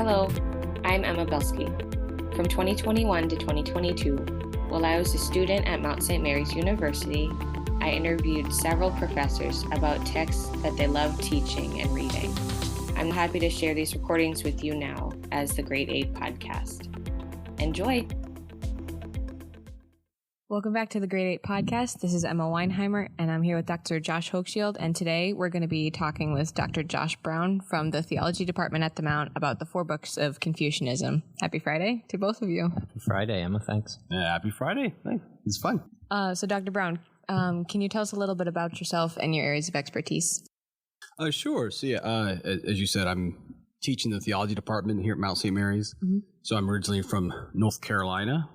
Hello, I'm Emma Belsky. From 2021 to 2022, while I was a student at Mount St. Mary's University, I interviewed several professors about texts that they loved teaching and reading. I'm happy to share these recordings with you now as the Grade 8 podcast. Enjoy! Welcome back to the Grade 8 podcast. This is Emma Weinheimer, and I'm here with Dr. Josh Hochschild, and today we're going to be talking with Dr. Josh Brown from the Theology department at the Mount about the 4 books of Confucianism. Happy Friday to both of you. Happy Friday, Emma. Thanks. Yeah, happy Friday. Hey, it's fun. So Dr. Brown, can you tell us a little bit about yourself and your areas of expertise? Sure. So as you said, I'm teaching the Theology department here at Mount St. Mary's. Mm-hmm. So I'm originally from North Carolina.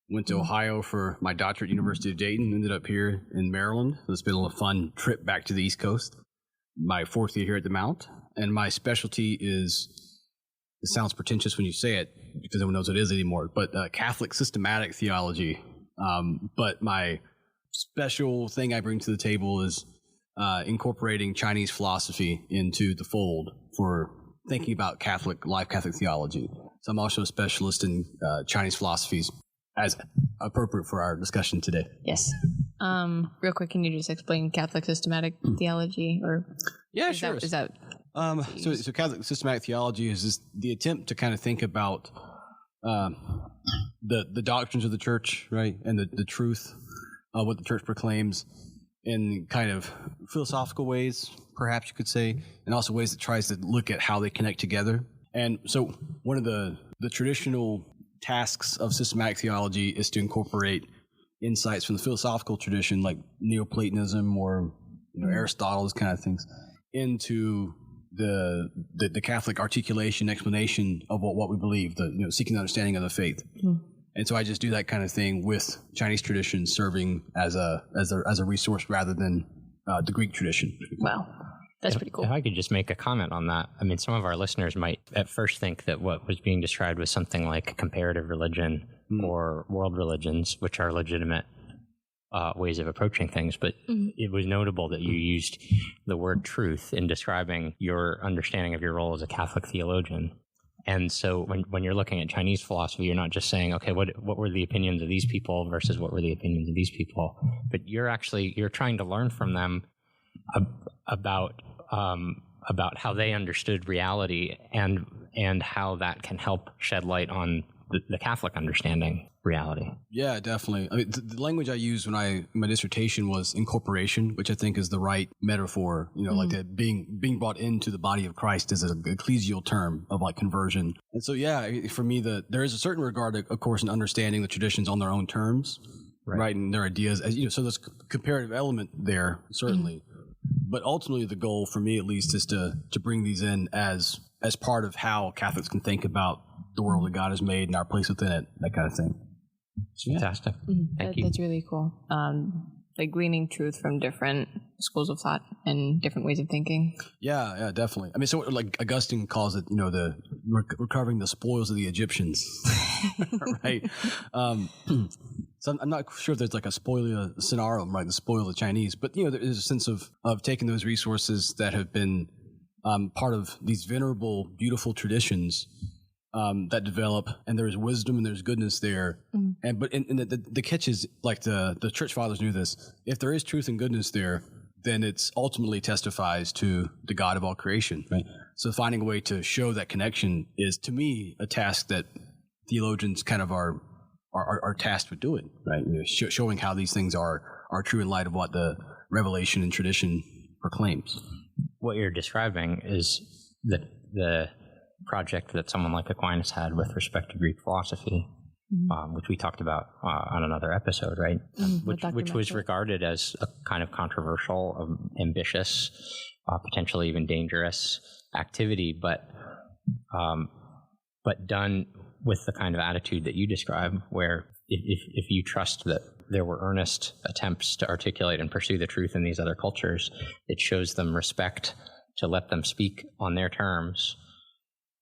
Went to Ohio for my doctorate at University of Dayton, ended up here in Maryland. So it's been a fun trip back to the East Coast. My 4th year here at the Mount. And my specialty is, it sounds pretentious when you say it, because no one knows what it is anymore, but Catholic systematic theology. But my special thing I bring to the table is incorporating Chinese philosophy into the fold for thinking about live Catholic theology. So I'm also a specialist in Chinese philosophies, as appropriate for our discussion today. Yes. Real quick, can you just explain Catholic systematic theology? Or yeah, sure. So Catholic systematic theology is just the attempt to kind of think about the doctrines of the church, right, and the truth of what the church proclaims in kind of philosophical ways, perhaps you could say, and also ways that tries to look at how they connect together. And so one of the traditional tasks of systematic theology is to incorporate insights from the philosophical tradition, like Neoplatonism or Aristotle's kind of things, into the Catholic articulation, explanation of what we believe, seeking the understanding of the faith. Mm-hmm. And so I just do that kind of thing with Chinese tradition serving as a resource rather than the Greek tradition. Wow. That's pretty cool. If I could just make a comment on that. I mean, some of our listeners might at first think that what was being described was something like comparative religion or world religions, which are legitimate ways of approaching things. But it was notable that you used the word truth in describing your understanding of your role as a Catholic theologian. And so when you're looking at Chinese philosophy, you're not just saying, okay, what were the opinions of these people versus what were the opinions of these people? But you're trying to learn from them about how they understood reality and how that can help shed light on the Catholic understanding reality. Yeah, definitely. I mean, the language I used when my dissertation was incorporation, which I think is the right metaphor. Like that being brought into the body of Christ is an ecclesial term of like conversion. And so, yeah, for me, there is a certain regard, of course, in understanding the traditions on their own terms, right, and their ideas. So there's a comparative element there, certainly. But ultimately, the goal for me, at least, is to bring these in as part of how Catholics can think about the world that God has made and our place within it, that kind of thing. Fantastic. Thank you. That's really cool. Like gleaning truth from different schools of thought and different ways of thinking. Yeah, definitely. I mean, so like Augustine calls it, the recovering the spoils of the Egyptians, right? So I'm not sure if there's like a spolia scenarum, right? The spoil of the Chinese, but there is a sense of taking those resources that have been part of these venerable, beautiful traditions that develop, and there's wisdom and there's goodness there. And the catch is, like the church fathers knew this: if there is truth and goodness there, then it's ultimately testifies to the God of all creation. Right. So finding a way to show that connection is, to me, a task that theologians kind of are tasked with doing. Right. Showing how these things are true in light of what the revelation and tradition proclaims. What you're describing is the project that someone like Aquinas had with respect to Greek philosophy, which we talked about on another episode, right? Which was regarded as a kind of controversial, ambitious, potentially even dangerous activity, but done with the kind of attitude that you describe, where if you trust that there were earnest attempts to articulate and pursue the truth in these other cultures, it shows them respect to let them speak on their terms,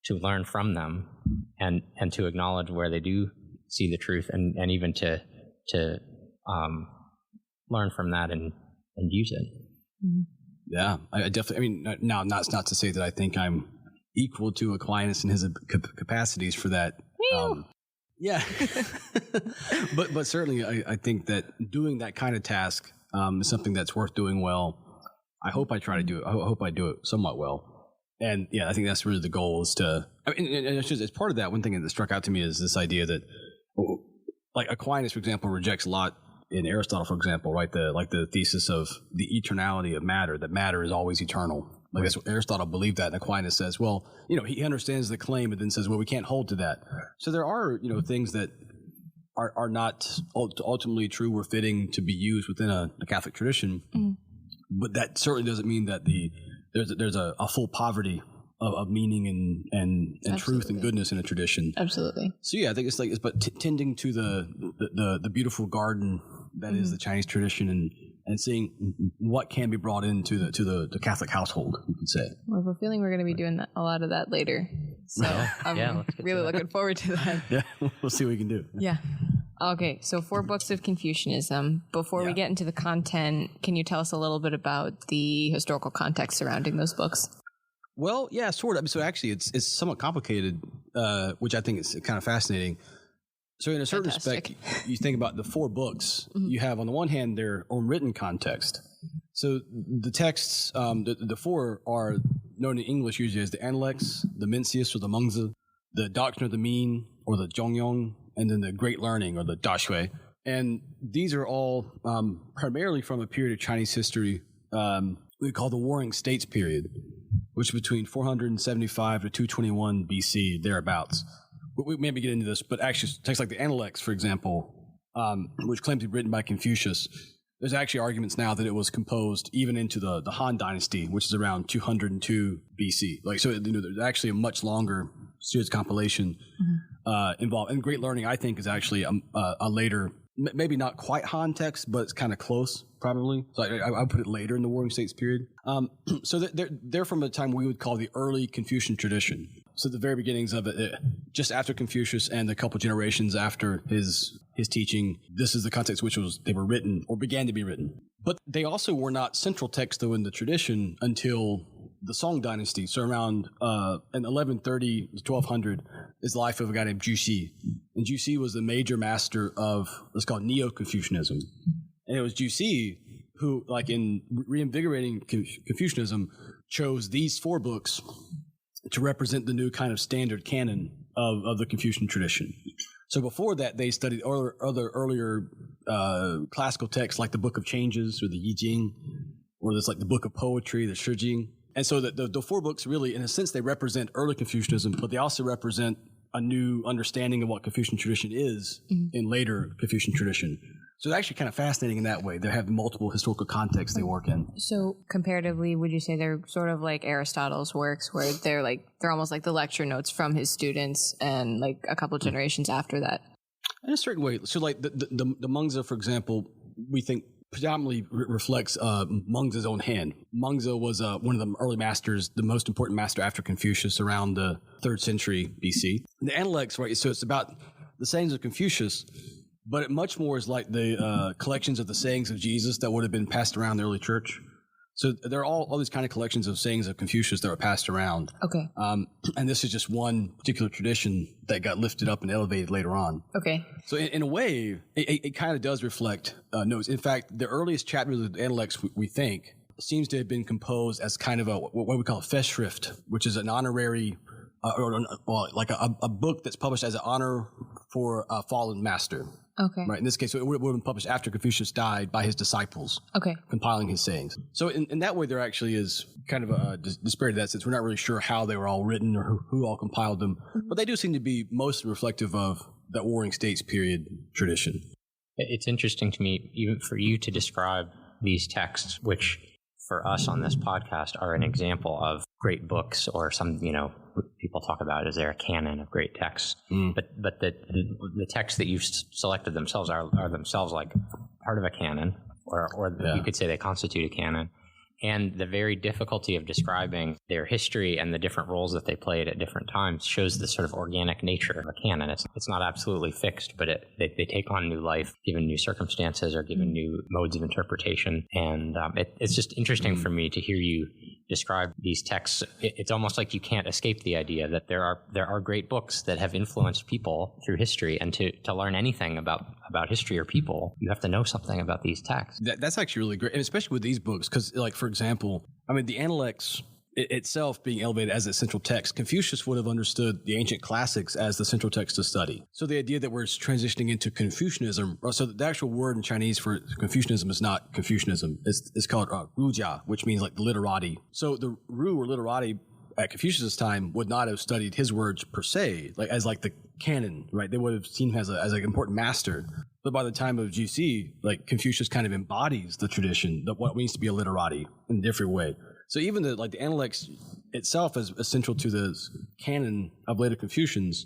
to learn from them, and to acknowledge where they do see the truth, and even to learn from that and use it. Yeah, I definitely. I mean, now, not to say that I think I'm equal to Aquinas in his capacities for that. Yeah. but certainly I think that doing that kind of task is something that's worth doing well. I hope I try to do it. I hope I do it somewhat well. And yeah, I think that's really the goal is to, I mean, and it's just, as part of that, one thing that struck out to me is this idea that, like Aquinas, for example, rejects a lot in Aristotle, for example, right? The thesis of the eternality of matter, that matter is always eternal. Like that's what Aristotle believed that, and Aquinas says, well, he understands the claim, but then says, well, we can't hold to that. So there are, things that are not ultimately true or fitting to be used within a Catholic tradition, but that certainly doesn't mean that there's a full poverty of meaning and truth and goodness in a tradition. Absolutely. So yeah, I think it's but tending to the beautiful garden that is the Chinese tradition and seeing what can be brought into the Catholic household, you could say. Well, I have a feeling we're going to be doing a lot of that later. So I'm really looking forward to that. Yeah, we'll see what we can do. Yeah. Okay, so 4 books of Confucianism. Before we get into the content, can you tell us a little bit about the historical context surrounding those books? Well, yeah, sort of. I mean, so actually, it's somewhat complicated, which I think is kind of fascinating. So in a certain respect, you think about the 4 books, you have on the one hand their own written context. So the texts, the 4 are known in English usually as the Analects, the Mencius or the Mengzi, the Doctrine of the Mean or the Zhongyong, and then the Great Learning or the Dashui. And these are all primarily from a period of Chinese history we call the Warring States period, which is between 475 to 221 BC, thereabouts. We maybe get into this, but actually texts like the Analects, for example, which claim to be written by Confucius, there's actually arguments now that it was composed even into the Han Dynasty, which is around 202 BC. Like, so, there's actually a much longer series compilation involved. And Great Learning, I think, is actually a later, maybe not quite Han text, but it's kind of close, probably. So I put it later in the Warring States period. So they're from a time we would call the early Confucian tradition. So the very beginnings of it, just after Confucius and a couple generations after his teaching, this is the context which they were written or began to be written. But they also were not central text, though, in the tradition until the Song Dynasty. So around in 1130 to 1200 is the life of a guy named Zhu Xi. And Zhu Xi was the major master of what's called Neo-Confucianism. And it was Zhu Xi who, like in reinvigorating Confucianism, chose these 4 books to represent the new kind of standard canon of the Confucian tradition. So before that, they studied other earlier classical texts like the Book of Changes or the Yi Jing, or this like the Book of Poetry, the Shi Jing. And so the 4 books really, in a sense, they represent early Confucianism, but they also represent a new understanding of what Confucian tradition is in later Confucian tradition. So it's actually kind of fascinating in that way. They have multiple historical contexts they work in. So comparatively, would you say they're sort of like Aristotle's works, where they're almost like the lecture notes from his students and like a couple generations after that? In a certain way. So like the Mengzi, for example, we think predominantly reflects Mengzi's own hand. Mengzi was one of the early masters, the most important master after Confucius around the 3rd century BC. And the Analects, right? So it's about the sayings of Confucius, but it much more is like the collections of the sayings of Jesus that would have been passed around the early church. So there are all these kind of collections of sayings of Confucius that were passed around. Okay. And this is just one particular tradition that got lifted up and elevated later on. Okay. So in a way, it kind of does reflect notes. In fact, the earliest chapters of the Analects, we think, seems to have been composed as kind of what we call a Festschrift, which is an honorary, like a book that's published as an honor for a fallen master. Okay. Right. In this case, it would have been published after Confucius died by his disciples. Okay. Compiling his sayings. So in that way, there actually is kind of a disparity in that sense. We're not really sure how they were all written or who all compiled them, but they do seem to be mostly reflective of that Warring States period tradition. It's interesting to me, even for you to describe these texts, which for us on this podcast are an example of great books, or some, people talk about, is there a canon of great texts? But the texts that you've selected themselves are themselves like part of a canon, or you could say they constitute a canon. And the very difficulty of describing their history and the different roles that they played at different times shows the sort of organic nature of a canon. It's not absolutely fixed, but they take on new life, given new circumstances or given new modes of interpretation. And it's just interesting for me to hear you describe these texts, it's almost like you can't escape the idea that there are great books that have influenced people through history, and to learn anything about history or people, you have to know something about these texts. That's actually really great, and especially with these books, because, like, for example, I mean, the Analects itself being elevated as a central text, Confucius would have understood the ancient classics as the central text to study. So the idea that we're transitioning into Confucianism, so the actual word in Chinese for Confucianism is not Confucianism. It's called Rujia, which means like the literati. So the Ru or literati at Confucius' time would not have studied his words per se, like as like the canon, right? They would have seen him as an important master. But by the time of GC, like Confucius kind of embodies the tradition, what it means to be a literati in a different way. So even the Analects itself, as essential to the canon of later Confucians,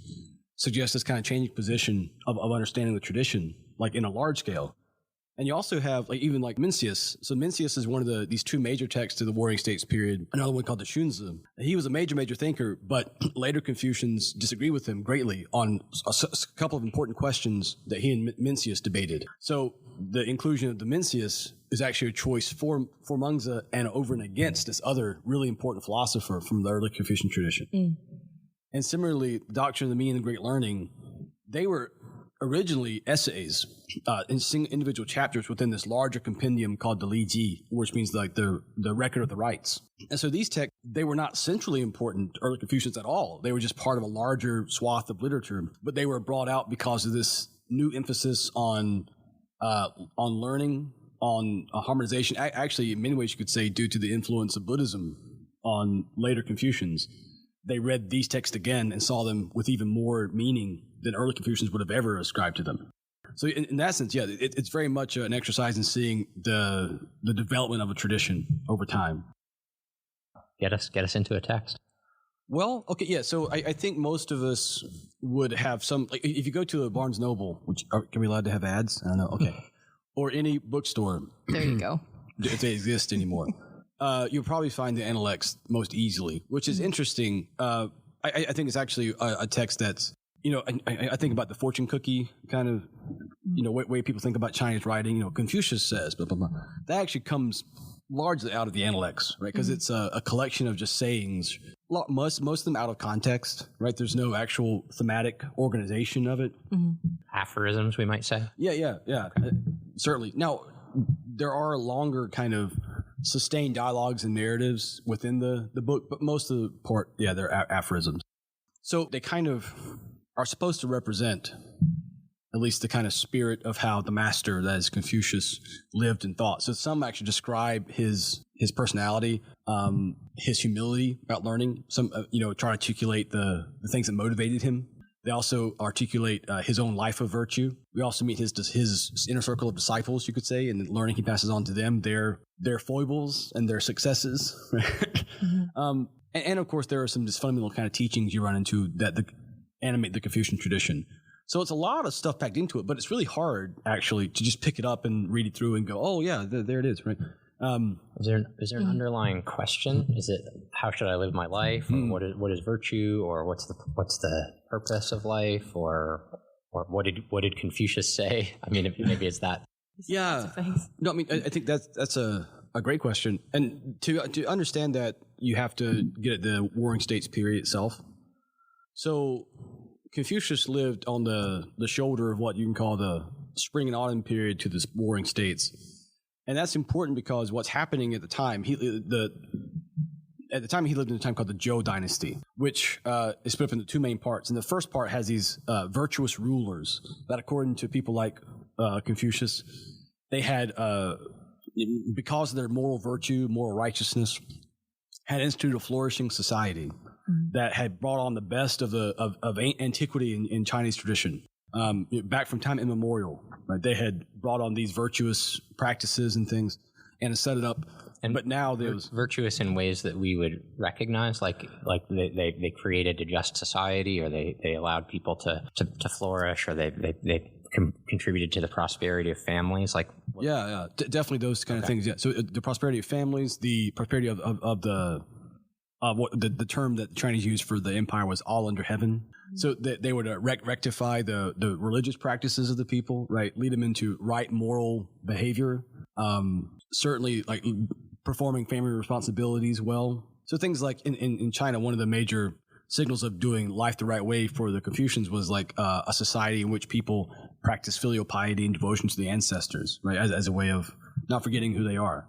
suggests this kind of changing position of understanding the tradition, like in a large scale. And you also have even Mencius. So Mencius is one of these two major texts of the Warring States period. Another one called the Xunzi. He was a major thinker, but later Confucians disagree with him greatly on a couple of important questions that he and Mencius debated. So the inclusion of the Mencius is actually a choice for Mengzi and over and against this other really important philosopher from the early Confucian tradition. And similarly, Doctrine of the Meaning and Great Learning, they were originally essays in individual chapters within this larger compendium called the Li Ji, which means like the record of the rites. And so these texts, they were not centrally important to early Confucians at all. They were just part of a larger swath of literature, but they were brought out because of this new emphasis on learning, on harmonization. Actually, in many ways, you could say due to the influence of Buddhism on later Confucians, they read these texts again and saw them with even more meaning than early Confucians would have ever ascribed to them. So in that sense, yeah, it's very much an exercise in seeing the development of a tradition over time. Get us into a text. Well, okay, yeah. So I think most of us would have some. Like, if you go to a Barnes Noble, which can we allowed to have ads? I don't know. Okay, or any bookstore. There you go. If they exist anymore, you'll probably find the Analects most easily, which is interesting. I think it's actually a text that's, I think about the fortune cookie kind of, way people think about Chinese writing. Confucius says, blah, blah, blah. That actually comes largely out of the Analects, right? Because it's a collection of just sayings, most of them out of context, right? There's no actual thematic organization of it. Aphorisms, we might say. Yeah. Certainly. Now, there are longer kind of sustained dialogues and narratives within the book, but most of the part, they're aphorisms. So they kind of are supposed to represent at least the kind of spirit of how the master, that is Confucius, lived and thought. So some actually describe his personality, his humility about learning. Some, try to articulate the things that motivated him. They also articulate his own life of virtue. We also meet his inner circle of disciples, you could say, and the learning he passes on to them, their foibles and their successes. And of course, there are some just fundamental kind of teachings you run into that animate the Confucian tradition. So it's a lot of stuff packed into it, but it's really hard actually to just pick it up and read it through and go, oh yeah, there it is, right? Is there an underlying question? Is it how should I live my life, or what is virtue, or what's the purpose of life, or what did Confucius say? I mean, maybe it's that. Yeah. No, I mean, I think that's a great question, and to understand that, you have to get at the Warring States period itself. So Confucius lived on the shoulder of what you can call the spring and autumn period to the Warring States. And that's important because what's happening at the time, he lived in a time called the Zhou Dynasty, which is split up into two main parts. And the first part has these virtuous rulers that, according to people like Confucius, they had, because of their moral virtue, moral righteousness, had instituted a flourishing society that had brought on the best of antiquity in Chinese tradition. Back from time immemorial, right? They had brought on these virtuous practices and things and set it up. But now there's virtuous in ways that we would recognize, like they created a just society, or they allowed people to flourish, or they contributed to the prosperity of families. Definitely those kind of things. Yeah. So the prosperity of families, the prosperity of what the term that the Chinese used for the empire was all under heaven. So that they would rectify the religious practices of the people, right? Lead them into right moral behavior. Certainly, like performing family responsibilities well. So things like in China, one of the major signals of doing life the right way for the Confucians was like a society in which people practice filial piety and devotion to the ancestors, right, as a way of not forgetting who they are.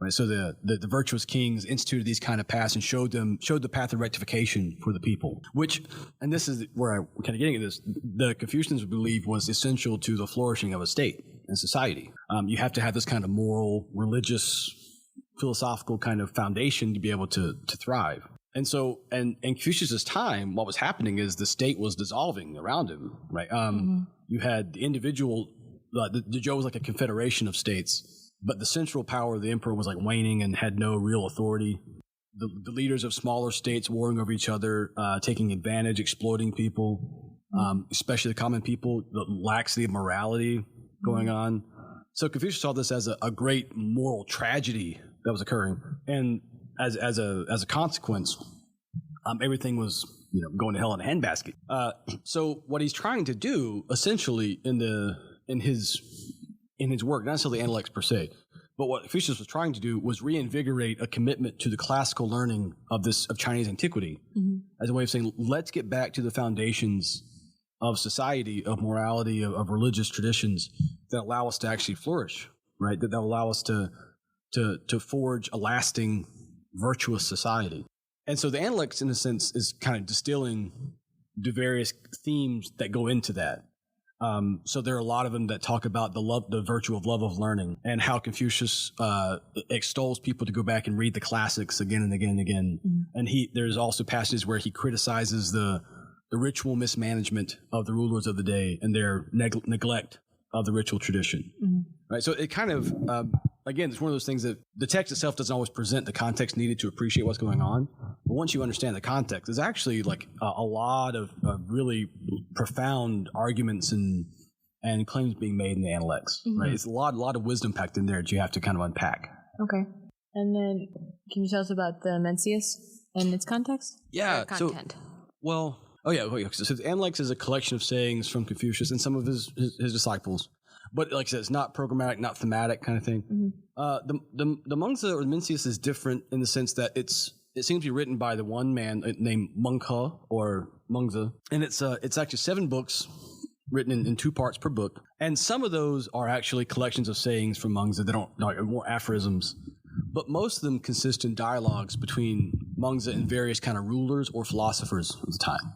Right, so the virtuous kings instituted these kind of paths and showed the path of rectification for the people, which, and this is where I'm kind of getting at this, the Confucians believed was essential to the flourishing of a state and society. You have to have this kind of moral, religious, philosophical kind of foundation to be able to thrive. And so, and in Confucius's time, what was happening is the state was dissolving around him, right? You had the individual, the Zhou was like a confederation of states. But the central power of the emperor was like waning and had no real authority. The leaders of smaller states warring over each other, taking advantage, exploiting people, especially the common people, the laxity of morality going on. So Confucius saw this as a great moral tragedy that was occurring, and as a consequence, everything was going to hell in a handbasket. So what he's trying to do, essentially, in his work, not necessarily Analects per se, but what Confucius was trying to do was reinvigorate a commitment to the classical learning of Chinese antiquity as a way of saying, let's get back to the foundations of society, of morality, of religious traditions that allow us to actually flourish, right? That allow us to forge a lasting, virtuous society. And so the Analects, in a sense, is kind of distilling the various themes that go into that. So there are a lot of them that talk about the virtue of love of learning, and how Confucius extols people to go back and read the classics again and again and again. And there's also passages where he criticizes the ritual mismanagement of the rulers of the day and their neglect of the ritual tradition. Right. So it kind of again, it's one of those things that the text itself doesn't always present the context needed to appreciate what's going on. But once you understand the context, there's actually like a lot of really profound arguments and claims being made in the Analects. Right. It's a lot of wisdom packed in there that you have to kind of unpack. Okay. And then can you tell us about the Mencius and its context? Yeah. Or content? So the Analects is a collection of sayings from Confucius and some of his disciples. But like I said, it's not programmatic, not thematic kind of thing. The Mengzi or the Mencius is different in the sense that it seems to be written by the one man named Mengke or Mengzi. And it's actually 7 books written in 2 parts per book. And some of those are actually collections of sayings from Mengzi that are more aphorisms. But most of them consist in dialogues between Mengzi and various kind of rulers or philosophers of the time.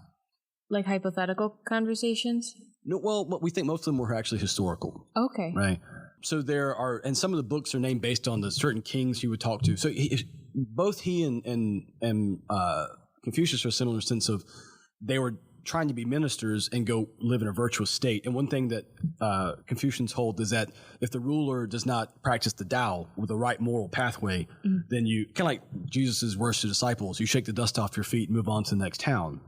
Like hypothetical conversations? No, well, we think most of them were actually historical. Okay. Right. So there are, and some of the books are named based on the certain kings he would talk to. So both he and Confucius are similar in the sense of they were trying to be ministers and go live in a virtuous state. And one thing that Confucians hold is that if the ruler does not practice the Tao with the right moral pathway, then you, kind of like Jesus' words to disciples, you shake the dust off your feet and move on to the next town.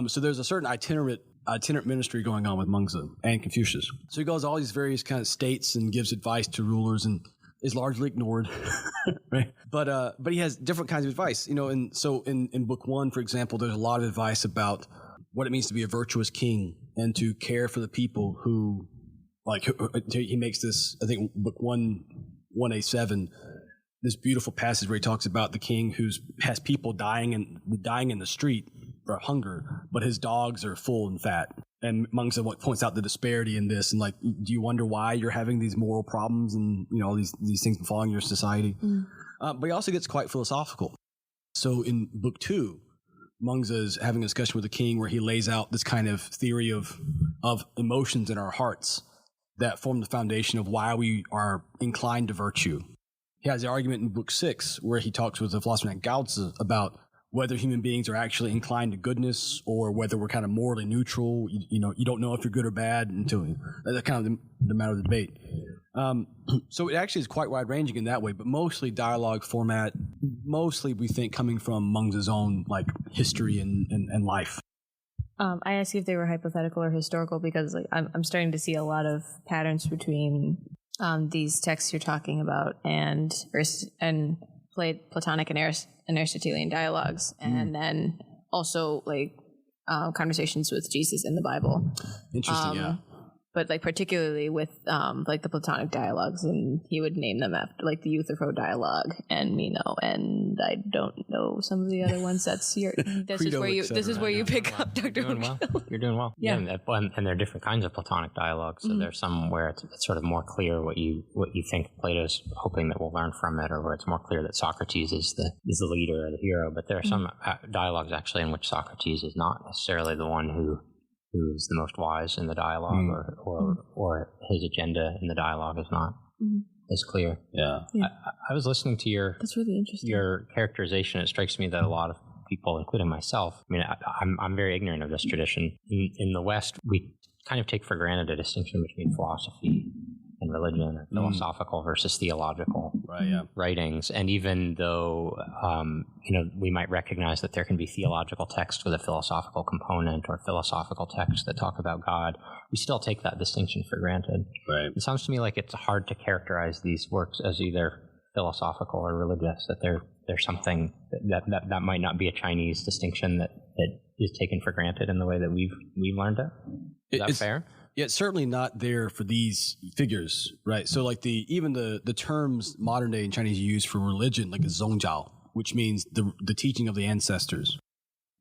So there's a certain itinerant ministry going on with Mengzi and Confucius. So he goes to all these various kind of states and gives advice to rulers and is largely ignored, right? But he has different kinds of advice, and so in book 1, for example, there's a lot of advice about what it means to be a virtuous king and to care for the people who, he makes this, I think book 1A7, this beautiful passage where he talks about the king who has people dying in the street for hunger, but his dogs are full and fat. And Mengzi points out the disparity in this, and do you wonder why you're having these moral problems and all these things befalling your society? But he also gets quite philosophical. So in book 2, Mengzi is having a discussion with the king where he lays out this kind of theory of emotions in our hearts that form the foundation of why we are inclined to virtue. He has the argument in book 6 where he talks with the philosopher named Gaozi about whether human beings are actually inclined to goodness or whether we're kind of morally neutral. You don't know if you're good or bad until that's kind of the matter of the debate. So it actually is quite wide-ranging in that way, but mostly dialogue format, mostly we think coming from Mengzi's own history and life. I asked you if they were hypothetical or historical because I'm starting to see a lot of patterns between these texts you're talking about and Platonic and Aristotelian dialogues, and then also conversations with Jesus in the Bible. Interesting, yeah. but like particularly with like the Platonic dialogues, and he would name them after like the Euthyphro dialogue and Meno, and I don't know some of the other ones. This is where you pick up Dr. Hochschild. You're doing well. Yeah. And there are different kinds of Platonic dialogues. So there's some where it's sort of more clear what you think Plato's hoping that we'll learn from it, or where it's more clear that Socrates is the leader or the hero. But there are some dialogues actually in which Socrates is not necessarily the one who's the most wise in the dialogue, or his agenda in the dialogue is not as clear. Yeah. I was listening to That's really interesting. your characterization. It strikes me that a lot of people, including myself, I mean, I'm very ignorant of this tradition. In the West, we kind of take for granted a distinction between philosophy and religion, or philosophical versus theological writings. And even though, we might recognize that there can be theological texts with a philosophical component, or philosophical texts that talk about God, we still take that distinction for granted. Right. It sounds to me like it's hard to characterize these works as either philosophical or religious, that there's something that might not be a Chinese distinction that is taken for granted in the way that we've learned it. Is that fair? Yeah, it's certainly not there for these figures, right? So like even the terms modern day in Chinese use for religion, like is zongjiao, which means the teaching of the ancestors.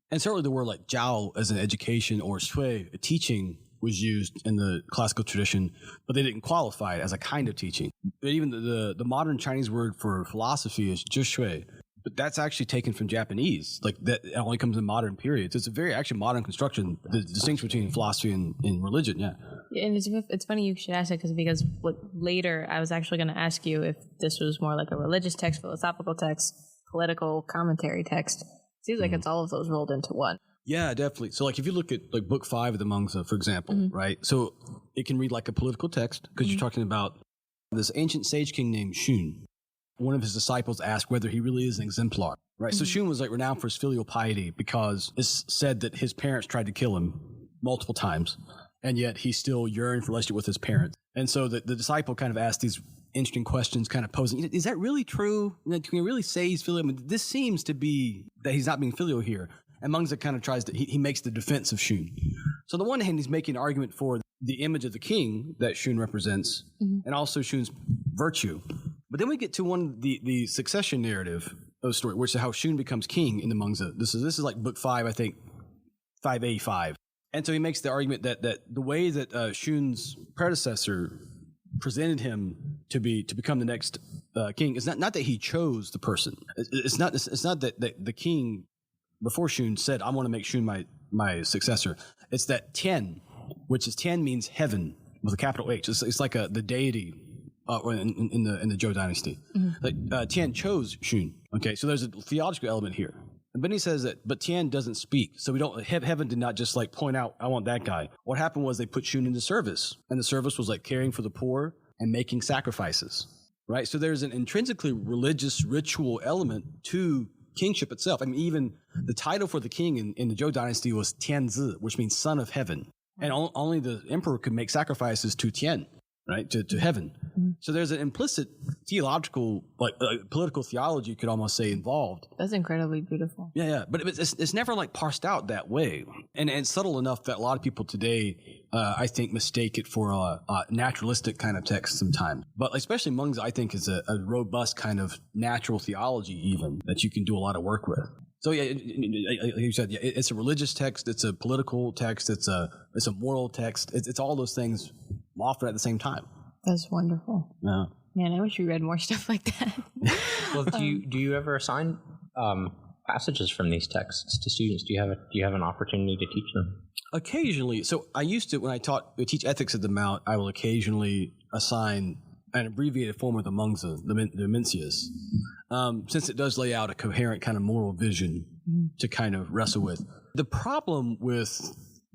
And certainly the word like jiao as an education, or shui, a teaching, was used in the classical tradition, but they didn't qualify it as a kind of teaching. But even the modern Chinese word for philosophy is zhishui, but that's actually taken from Japanese. Like that only comes in modern periods. It's a very actually modern construction, the distinction between philosophy and religion. Yeah. And it's funny you should ask it because later I was actually going to ask you if this was more like a religious text, philosophical text, political commentary text. It seems like it's all of those rolled into one. Yeah, definitely. So like if you look at like book 5 of the Mengzi, for example, right? So it can read like a political text because you're talking about this ancient sage king named Shun. One of his disciples asked whether he really is an exemplar, right? So Shun was like renowned for his filial piety because it's said that his parents tried to kill him multiple times, and yet he still yearned for relationship with his parents. And so the disciple kind of asked these interesting questions, kind of posing, is that really true? Can we really say he's filial? I mean, this seems to be that he's not being filial here. And Mengzi kind of tries to, he makes the defense of Shun. So on the one hand, he's making an argument for the image of the king that Shun represents, and also Shun's virtue. But then we get to the succession narrative of the story, which is how Shun becomes king in the Mengzi. This is like book 5, I think, 5A5. And so he makes the argument that the way that Shun's predecessor presented him to become the next king is not that he chose the person. It's not that the king before Shun said, I want to make Shun my successor. It's that Tian, which is Tian means heaven with a capital H. It's like the deity in the Zhou dynasty. Like Tian chose Shun. Okay, so there's a theological element here. And then he says that, but Tian doesn't speak. So heaven did not just like point out, I want that guy. What happened was they put Shun into service. And the service was like caring for the poor and making sacrifices. Right? So there's an intrinsically religious ritual element to kingship itself. I mean, even the title for the king in the Zhou dynasty was Tianzi, which means son of heaven. And only the emperor could make sacrifices to Tian, right? To heaven. So there's an implicit theological, like political theology, you could almost say, involved. That's incredibly beautiful. Yeah. But it's never like parsed out that way. And it's subtle enough that a lot of people today, I think, mistake it for a naturalistic kind of text sometimes. But especially Mengzi, I think, is a robust kind of natural theology even that you can do a lot of work with. So yeah, like you said, it's a religious text, it's a political text, it's a moral text. It's all those things often at the same time. That's wonderful. Yeah. Man, I wish we read more stuff like that. Well, do you ever assign passages from these texts to students? Do you have an opportunity to teach them? Occasionally. So I used to, when I teach ethics at the Mount, I will occasionally assign an abbreviated form of the Mengzi, the Mencius, since it does lay out a coherent kind of moral vision to kind of wrestle with. The problem with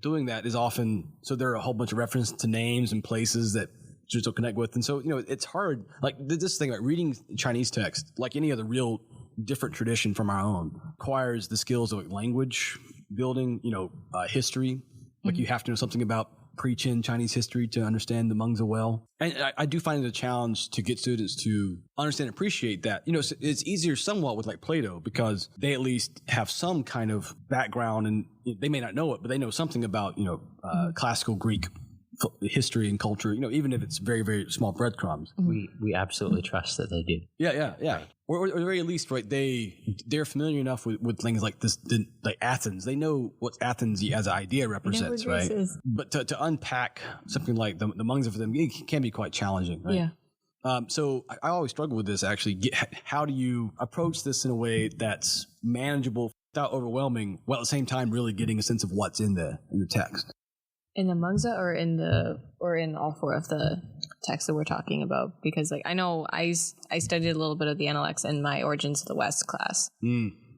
doing that is often, so there are a whole bunch of references to names and places that students will connect with. And so, it's hard. Like this thing, like reading Chinese text, like any other real different tradition from our own, requires the skills of language building, history. Like you have to know something about pre-Qin Chinese history to understand the Mengzi well. And I do find it a challenge to get students to understand and appreciate that. It's easier somewhat with like Plato because they at least have some kind of background, and they may not know it, but they know something about, classical Greek history and culture, even if it's very, very small breadcrumbs. We absolutely trust that they do. Yeah. Or at the very least, right, they're familiar enough with things like this, like Athens. They know what Athens as an idea represents, right? But to unpack something like the Hmongzi for them, it can be quite challenging, right? Yeah. So I always struggle with this, actually. How do you approach this in a way that's manageable without overwhelming, while at the same time really getting a sense of what's in the text? In the Hmongzi or in all four of the texts that we're talking about? Because I know I studied a little bit of the Analects in my Origins of the West class,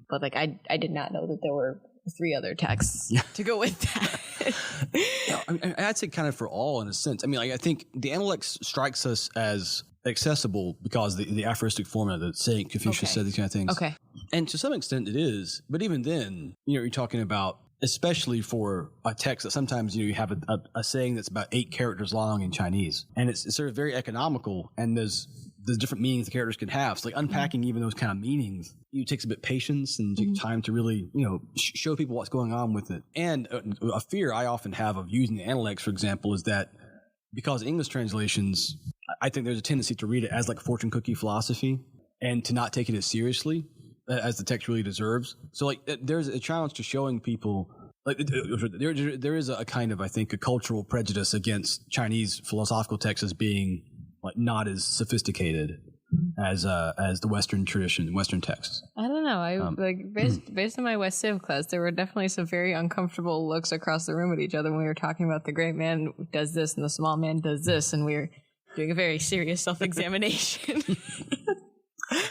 but I did not know that there were 3 other texts to go with that. I'd say kind of for all, in a sense. I think the Analects strikes us as accessible because the aphoristic format that Saint Confucius said these kind of things. Okay. And to some extent it is, but even then, you're talking about, especially for a text that sometimes you have a saying that's about 8 characters long in Chinese, and it's sort of very economical, and there's different meanings the characters can have. So unpacking even those kind of meanings, it takes a bit of patience and time to really show people what's going on with it. And a fear I often have of using the Analects, for example, is that because English translations, I think there's a tendency to read it as like fortune cookie philosophy and to not take it as seriously as the text really deserves. So there's a challenge to showing people, there is a kind of, I think, a cultural prejudice against Chinese philosophical texts as being not as sophisticated as the Western tradition, Western texts. I don't know. Based on my West Civ class, there were definitely some very uncomfortable looks across the room at each other when we were talking about the great man does this and the small man does this, and we were doing a very serious self-examination.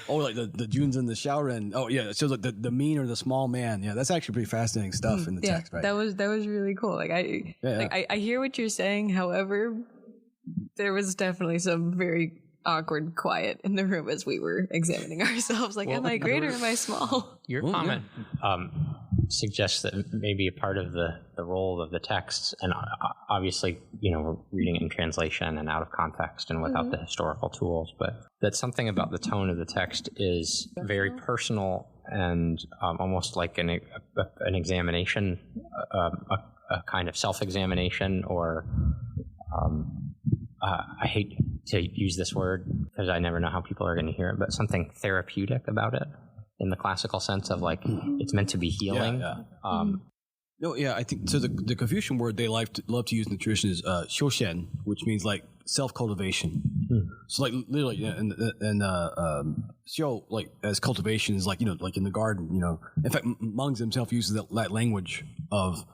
Oh, like the Junes and the Shaoren. Oh, yeah. It shows like the mean or the small man. Yeah, that's actually pretty fascinating stuff in the text, right? That was really cool. I hear what you're saying. However, there was definitely some very awkward quiet in the room as we were examining ourselves. Am I great or am I small? Your comment suggests that maybe a part of the role of the texts, and obviously, we're reading it in translation and out of context and without the historical tools, but that something about the tone of the text is very personal and almost like an examination, a kind of self-examination, or I hate to use this word because I never know how people are going to hear it, but something therapeutic about it in the classical sense of it's meant to be healing. I think so. The Confucian word they love to use in the tradition is xiuxian, which means self-cultivation. So literally, and xiu as cultivation is like in the garden. In fact, Hmongzi himself uses that language of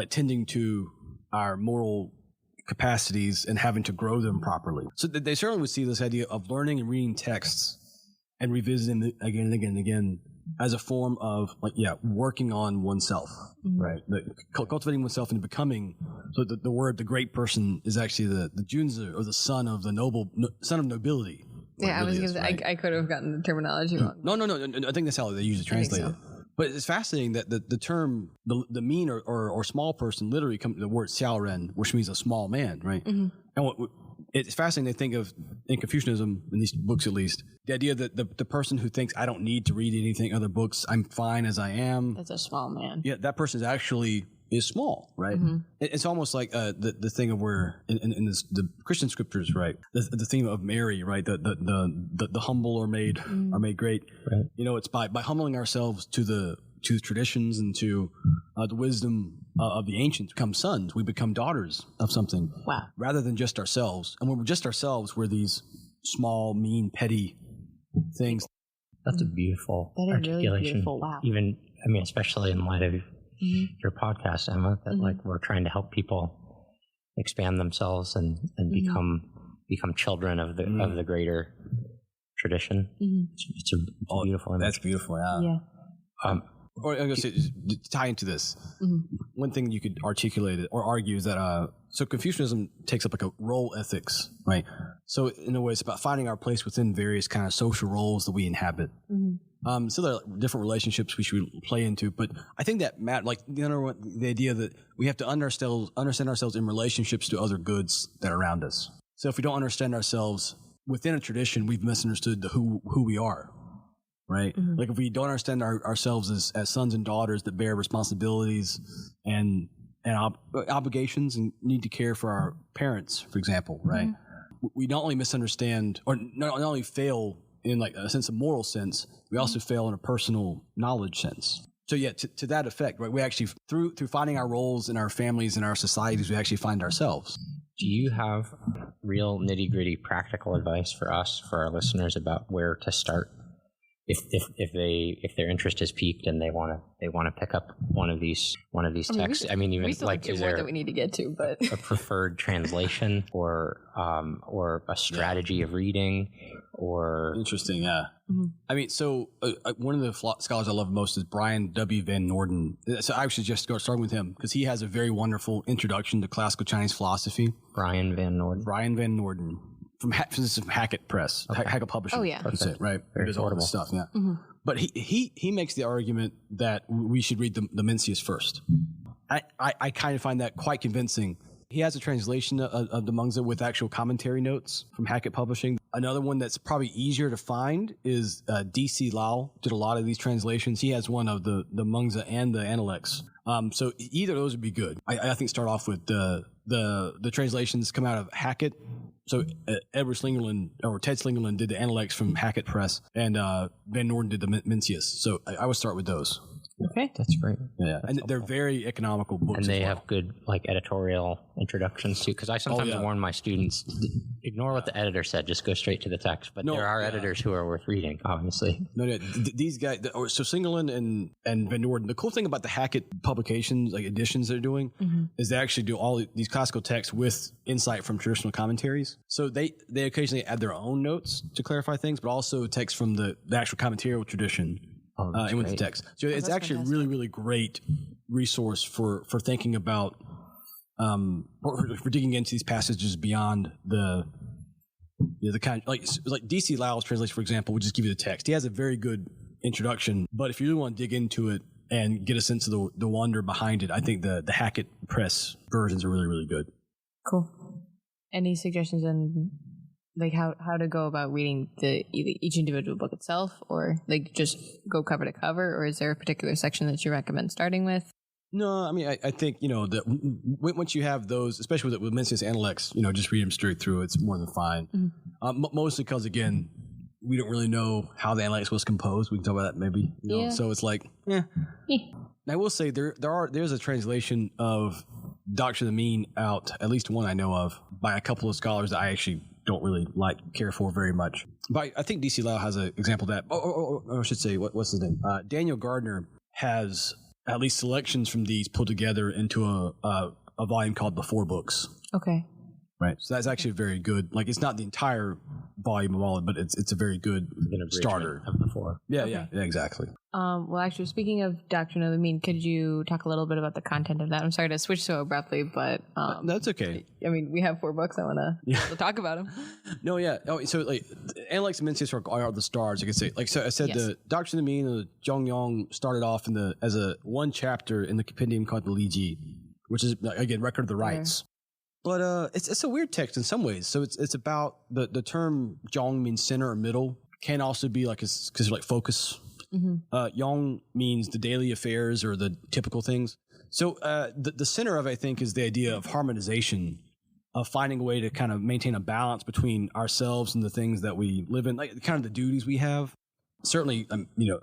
tending to our moral capacities and having to grow them properly. So they certainly would see this idea of learning and reading texts and revisiting it again and again and again as a form of working on oneself, right? Cultivating oneself into becoming. So the word, the great person, is actually the junzi, or the son of nobility. Yeah, I could have gotten the terminology wrong. No. I think that's how they usually translate it. But it's fascinating that the term, the mean or small person, literally comes from the word xiaoren, which means a small man, right? And it's fascinating to think of, in Confucianism, in these books at least, the idea that the person who thinks, I don't need to read anything, other books, I'm fine as I am. That's a small man. Yeah, that person is small, right? It's almost like the thing of where, in the Christian scriptures, right? The theme of Mary, right? The humble are made great. Right. It's by humbling ourselves to the traditions and to the wisdom of the ancients, become sons. We become daughters of something. Wow. Rather than just ourselves. And when we're just ourselves, we're these small, mean, petty things. That's a beautiful articulation. Really beautiful. Wow. Even, especially in light of your podcast, Emma, that we're trying to help people expand themselves and become children of the greater tradition. It's a beautiful image. That's beautiful. Yeah. Or I'm going to say, to tie into this, one thing you could articulate it or argue is that so Confucianism takes up a role ethics, right? So in a way, it's about finding our place within various kind of social roles that we inhabit. So there are different relationships we should play into, but I think that the idea that we have to understand ourselves in relationships to other goods that are around us. So if we don't understand ourselves within a tradition, we've misunderstood who we are. Right? If we don't understand ourselves as sons and daughters that bear responsibilities and obligations and need to care for our parents, for example, right? We not only misunderstand or not only fail in like a sense of moral sense, we also fail in a personal knowledge sense. So yeah, to that effect, right? We actually through finding our roles in our families and our societies, we actually find ourselves. Do you have real nitty-gritty practical advice for us, for our listeners, about where to start if their interest is piqued and they want to pick up one of these texts? I mean, even we still like have two more that we need to get to, but a preferred translation or a strategy of reading or interesting, yeah. I mean, so one of the scholars I love most is Brian W. Van Norden. So I should just go starting with him because he has a very wonderful introduction to classical Chinese philosophy. Brian Van Norden from Hackett Press, Hackett Publishing. Oh yeah, that's it, right? Very There's all this stuff, yeah. But he makes the argument that we should read the Mencius first. I kind of find that quite convincing. He has a translation of the Mengzi with actual commentary notes from Hackett Publishing. Another one that's probably easier to find is D.C. Lau did a lot of these translations. He has one of the Mengzi and the Analects. So either of those would be good. I think start off with the translations come out of Hackett. So Edward Slingerland or Ted Slingerland did the Analects from Hackett Press, and Van Norden did the Mencius. So I would start with those. Okay, that's great. Yeah, and they're very economical books. And they have good like editorial introductions too. Because I sometimes warn my students, ignore what the editor said, just go straight to the text. But there are editors who are worth reading, obviously. These guys. So Slingerland and Van Norden. The cool thing about the Hackett publications, like editions they're doing, is they actually do all these classical texts with insight from traditional commentaries. So they occasionally add their own notes to clarify things, but also text from the actual commentarial tradition. And with the text. So it's actually fantastic. Really, really great resource for thinking about, for digging into these passages beyond the kind of, like D.C. Lau's translation, for example, would just give you the text. He has a very good introduction, but if you really want to dig into it and get a sense of the wonder behind it, I think the Hackett Press versions are really, really good. Cool. Any suggestions on like how to go about reading each individual book itself, or like just go cover to cover, or is there a particular section that you recommend starting with? No, I mean, I think, that once you have those, especially with Mencius Analects, just read them straight through. It's more than fine. Mostly because, again, we don't really know how the Analects was composed. We can talk about that maybe. So it's like, And I will say there's a translation of Doctrine of the Mean out, at least one I know of, by a couple of scholars that I actually don't really care for very much. But I think D.C. Lau has an example of that. I should say, what's his name? Daniel Gardner has at least selections from these put together into a volume called The Four Books. Okay. Right. So that's actually very good. Like, it's not the entire volume of all, but it's a very good starter of the four. Yeah, okay. yeah, exactly. Well, actually, speaking of Doctrine of the Mean, could you talk a little bit about the content of that? I'm sorry to switch so abruptly, but that's okay. I mean, we have 4 books. I want to talk about them. No, yeah. Oh, so like Analects and Mencius are the stars. You could say, like, so I said, the Doctrine of the Mean and the Zhongyong started off as a one chapter in the compendium called the Liji, which is again record of the rites. But it's a weird text in some ways. So it's about the term Zhong means center or middle, can also be like because like focus. Yang means the daily affairs or the typical things. So the center of it, I think, is the idea of harmonization, of finding a way to kind of maintain a balance between ourselves and the things that we live in, like kind of the duties we have. Certainly,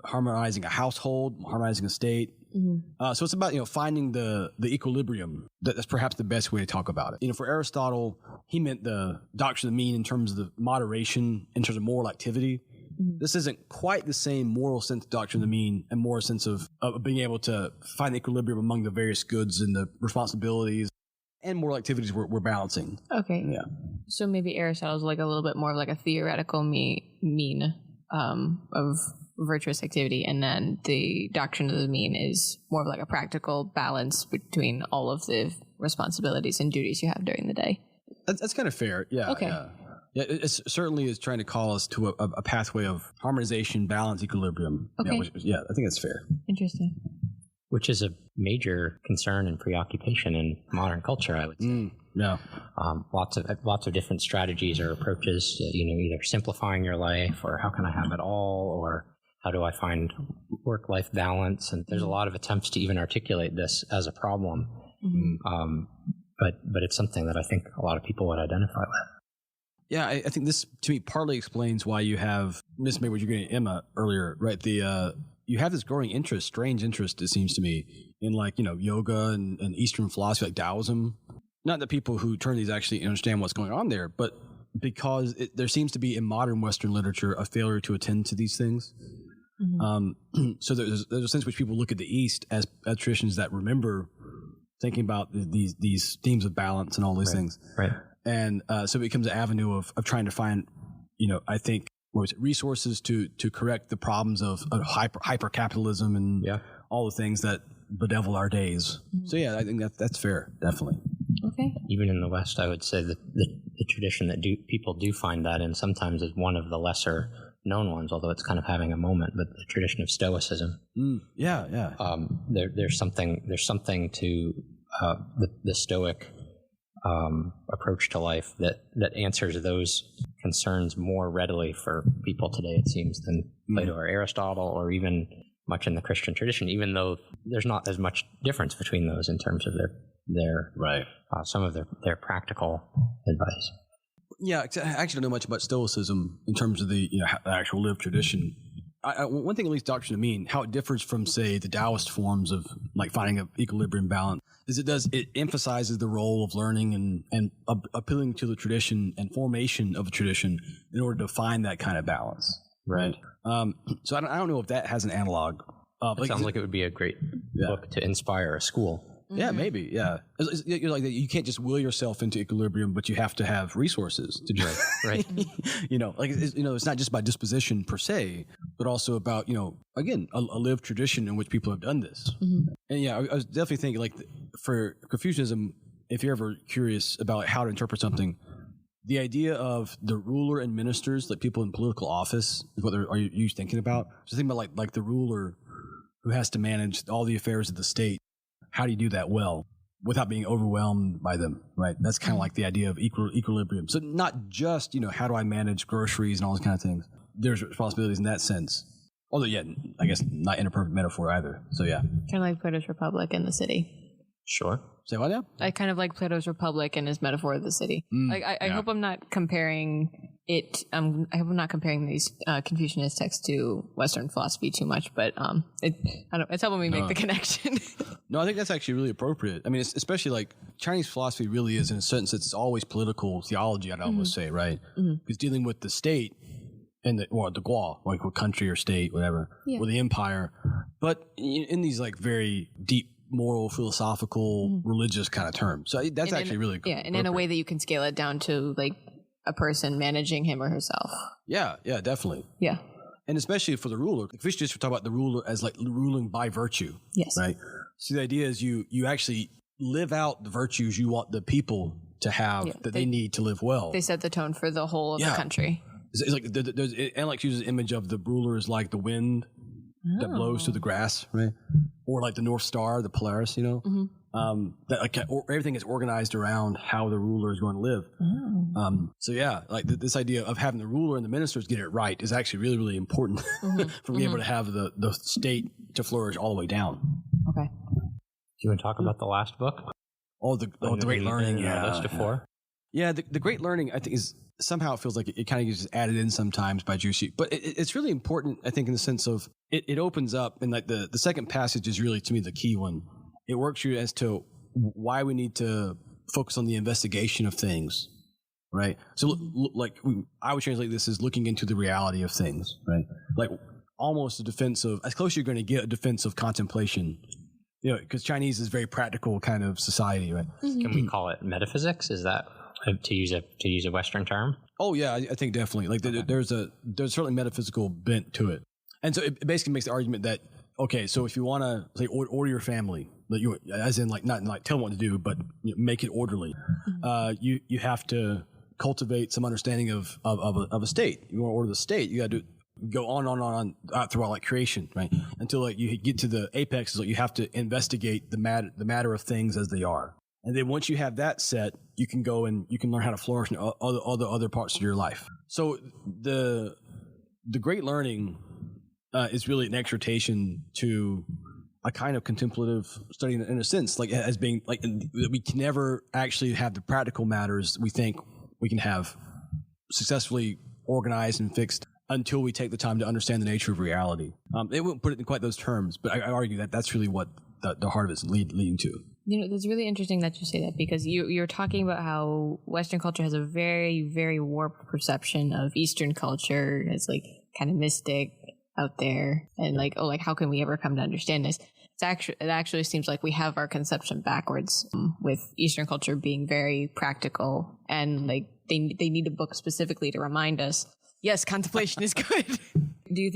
harmonizing a household, harmonizing a state. So it's about finding the equilibrium. That's perhaps the best way to talk about it. For Aristotle, he meant the Doctrine of the Mean in terms of the moderation, in terms of moral activity. This isn't quite the same moral sense of Doctrine of the Mean, and more a sense of being able to find the equilibrium among the various goods and the responsibilities and moral activities we're balancing. Okay. Yeah. So maybe Aristotle's like a little bit more of like a theoretical mean of virtuous activity, and then the Doctrine of the Mean is more of like a practical balance between all of the responsibilities and duties you have during the day. That's kind of fair. Yeah. Okay. Yeah, it certainly is trying to call us to a pathway of harmonization, balance, equilibrium. Okay. Yeah, I think that's fair. Interesting. Which is a major concern and preoccupation in modern culture, I would say. Yeah. Lots of different strategies or approaches. Either simplifying your life, or how can I have it all, or how do I find work-life balance? And there's a lot of attempts to even articulate this as a problem But it's something that I think a lot of people would identify with. Yeah, I think this, to me, partly explains why you have, this may be what you're getting at Emma earlier, right? You have this growing interest, strange interest, it seems to me, in yoga and Eastern philosophy, like Taoism. Not that people who turn these actually understand what's going on there, but because there seems to be in modern Western literature a failure to attend to these things. So there's a sense in which people look at the East as traditions that remember thinking about these themes of balance and all these things. Right. And so it becomes an avenue of trying to find, I think, resources to correct the problems of hyper capitalism and all the things that bedevil our days. So yeah, I think that's fair, definitely. Okay. Even in the West, I would say that the tradition that people do find that in sometimes is one of the lesser known ones, although it's kind of having a moment. But the tradition of Stoicism. Yeah. There's something to the Stoic approach to life that answers those concerns more readily for people today, it seems, than Plato or Aristotle, or even much in the Christian tradition, even though there's not as much difference between those in terms of their some of their practical advice. Yeah, I actually don't know much about Stoicism in terms of the actual lived tradition. One thing, at least Doctrine to me, and how it differs from, say, the Taoist forms of like finding an equilibrium balance, is it emphasizes the role of learning and appealing to the tradition and formation of a tradition in order to find that kind of balance. Right. So I don't know if that has an analog. It sounds like it would be a great book to inspire a school. Yeah, maybe. Yeah, you're like you can't just will yourself into equilibrium, but you have to have resources to do it. Right. It's not just by disposition per se, but also about again a lived tradition in which people have done this. And yeah, I was definitely thinking like for Confucianism, if you're ever curious about how to interpret something, the idea of the ruler and ministers, like people in political office, is what are you thinking about? So think about like the ruler who has to manage all the affairs of the state. How do you do that well without being overwhelmed by them, right? That's kind of like the idea of equilibrium. So not just, how do I manage groceries and all those kind of things. There's responsibilities in that sense. Although, yeah, I guess not in a perfect metaphor either. So, yeah. Kind of like Plato's Republic in the city. Sure. Say what now? I kind of like Plato's Republic and his metaphor of the city. I hope I'm not comparing it. I hope I'm not comparing these Confucianist texts to Western philosophy too much, but it's helping me make the connection. No, I think that's actually really appropriate. I mean, it's especially like Chinese philosophy really is, in a certain sense, it's always political theology, I'd almost say, right? Because dealing with the state and the guo, like what country or state, whatever, or the empire, but in these like very deep moral, philosophical, religious kind of terms. So that's actually really cool. Yeah, and in a way that you can scale it down to like a person managing him or herself. Yeah, definitely. Yeah. And especially for the ruler. If we should just talk about the ruler as like ruling by virtue. Yes. Right? So the idea is you actually live out the virtues you want the people to have that they need to live well. They set the tone for the whole of the country. It's like Analects uses the image of the ruler as like the wind that blows through the grass, right? Or like the North Star, the Polaris, that like everything is organized around how the ruler is going to live. So yeah, like this idea of having the ruler and the ministers get it right is actually really, really important for being able to have the state to flourish all the way down. Okay. Do you want to talk about the last book? The Great Learning. List of four. Yeah, the Great Learning, I think, is somehow it feels like it kind of gets added in sometimes by Juicy, but it's really important, I think, in the sense of it opens up, and like the second passage is really, to me, the key one. It works you as to why we need to focus on the investigation of things, right? So, I would translate this as looking into the reality of things, right? Like almost a defense of, as close as you're going to get, a defense of contemplation. Because Chinese is a very practical kind of society, right? Can we call it metaphysics? Is that to use a Western term? Oh yeah, I think definitely. Like there's certainly metaphysical bent to it, and so it basically makes the argument that so if you want to say order your family, as in like not like tell them what to do, but make it orderly, you have to cultivate some understanding of a state. You want to order the state, you got to go on throughout like creation, right? Until like you get to the apex, is like you have to investigate the matter of things as they are. And then once you have that set, you can go and you can learn how to flourish in other parts of your life. So the Great Learning is really an exhortation to a kind of contemplative study in a sense, like as being like we can never actually have the practical matters we think we can have successfully organized and fixed until we take the time to understand the nature of reality. They wouldn't put it in quite those terms, but I argue that that's really what the heart of it is leading to. It's really interesting that you say that, because you're talking about how Western culture has a very, very warped perception of Eastern culture as like kind of mystic out there, and like, oh, like how can we ever come to understand this? It actually seems like we have our conception backwards, with Eastern culture being very practical, and like they need a book specifically to remind us, yes, contemplation is good. Do you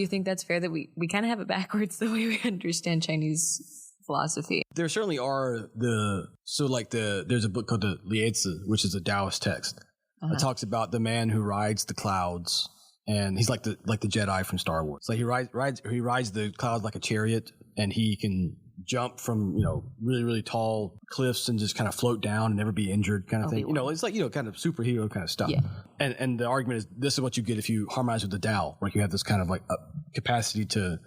think that's fair, that we kind of have it backwards the way we understand Chinese philosophy? There certainly are there's a book called the Liezi, which is a Taoist text. It talks about the man who rides the clouds, and he's like the Jedi from Star Wars. So he rides the clouds like a chariot, and he can jump from really, really tall cliffs and just kind of float down and never be injured, kind of thing. It's like kind of superhero kind of stuff. Yeah. And the argument is, this is what you get if you harmonize with the Tao, like you have this kind of like capacity to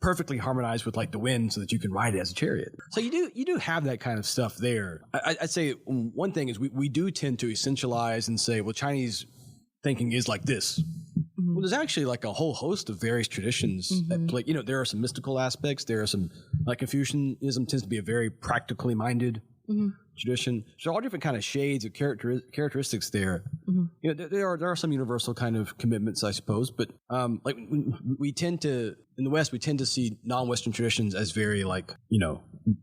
perfectly harmonize with like the wind so that you can ride it as a chariot. So you do have that kind of stuff there. I'd say one thing is we do tend to essentialize and say, well, Chinese thinking is like this. Well, there's actually like a whole host of various traditions that play. There are some mystical aspects. There are some, like Confucianism tends to be a very practically minded tradition. So all different kind of shades of characteristics there. There are some universal kind of commitments, I suppose. But like we tend to, in the West, we tend to see non-Western traditions as very like,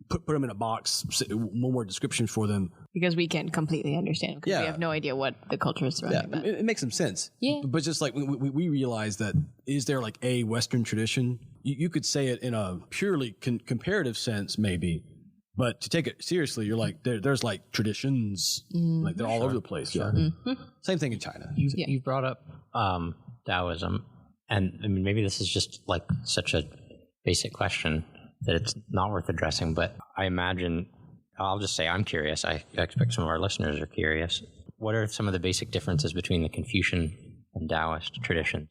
put them in a box, one word description for them. Because we can't completely understand, because we have no idea what the culture is surrounding about. It makes some sense. Yeah. But just like we realize that, is there like a Western tradition? You could say it in a purely comparative sense, maybe. But to take it seriously, you're like, there's like traditions, like they're all over the place. Sure. Yeah. Same thing in China. You brought up Taoism, and I mean, maybe this is just like such a basic question that it's not worth addressing, but I imagine, I'll just say I'm curious. I expect some of our listeners are curious. What are some of the basic differences between the Confucian and Taoist traditions?